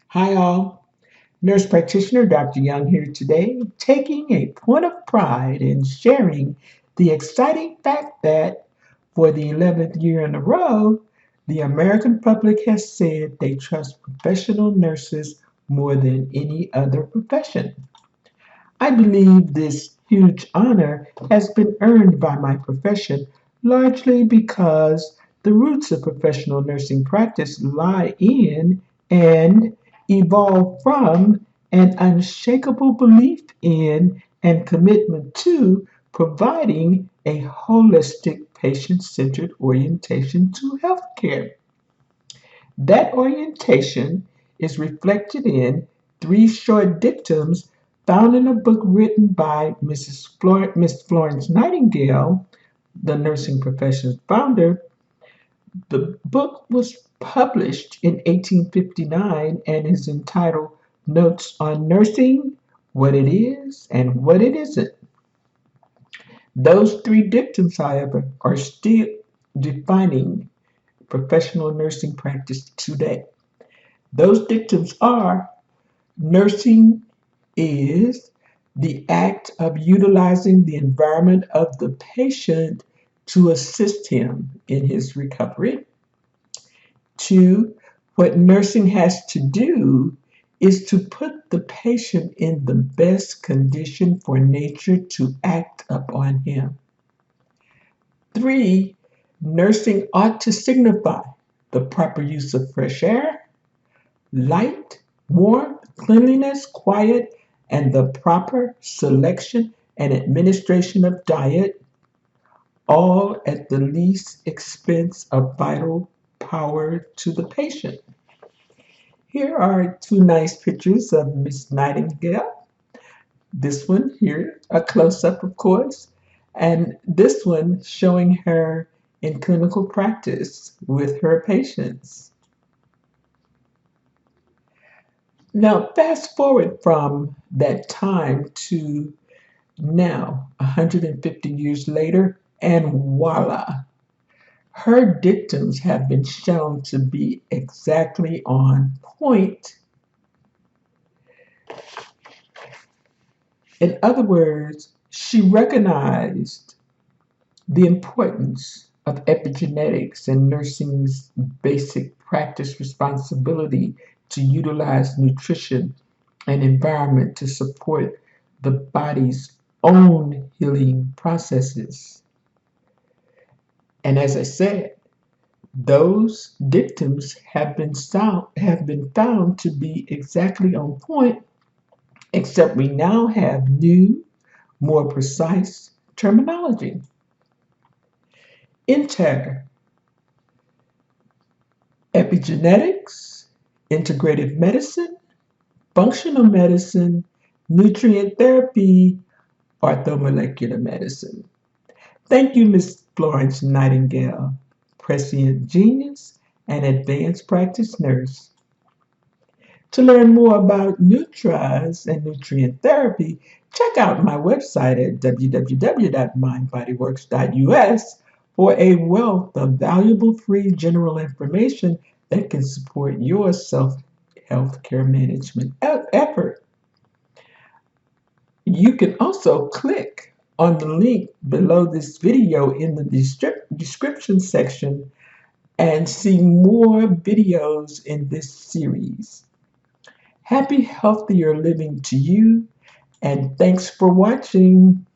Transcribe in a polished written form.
Hi, all. Nurse practitioner Dr. Young here today, taking a point of pride in sharing the exciting fact that for the 11th year in a row, the American public has said they trust professional nurses more than any other profession. I believe this huge honor has been earned by my profession largely because the roots of professional nursing practice lie in and evolve from an unshakable belief in and commitment to providing a holistic patient centered orientation to healthcare. That orientation is reflected in three short dictums found in a book written by Miss Florence Nightingale, the nursing profession's founder. The book was published in 1859 and is entitled Notes on Nursing, What It Is and What It Isn't. Those three dictums, however, are still defining professional nursing practice today. Those dictums are: nursing is the act of utilizing the environment of the patient to assist him in his recovery. Two, what nursing has to do is to put the patient in the best condition for nature to act upon him. Three, nursing ought to signify the proper use of fresh air, light, warmth, cleanliness, quiet, and the proper selection and administration of diet, all at the least expense of vital power to the patient. Here are two nice pictures of Miss Nightingale. This one here, a close up, of course, and this one showing her in clinical practice with her patients. Now, fast forward from that time to now, 150 years later, and voila, her dictums have been shown to be exactly on point. In other words, she recognized the importance of epigenetics and nursing's basic practice responsibility to utilize nutrition and environment to support the body's own healing processes. And as I said, those dictums have been found to be exactly on point, except we now have new, more precise terminology. Inter epigenetics, integrative medicine, functional medicine, nutrient therapy, orthomolecular medicine. Thank you, Ms. Florence Nightingale, prescient genius and advanced practice nurse. To learn more about Nutras and nutrient therapy, check out my website at www.mindbodyworks.us for a wealth of valuable free general information that can support your self-healthcare management effort. You can also click on the link below this video in the description section and see more videos in this series. Happy healthier living to you, and thanks for watching.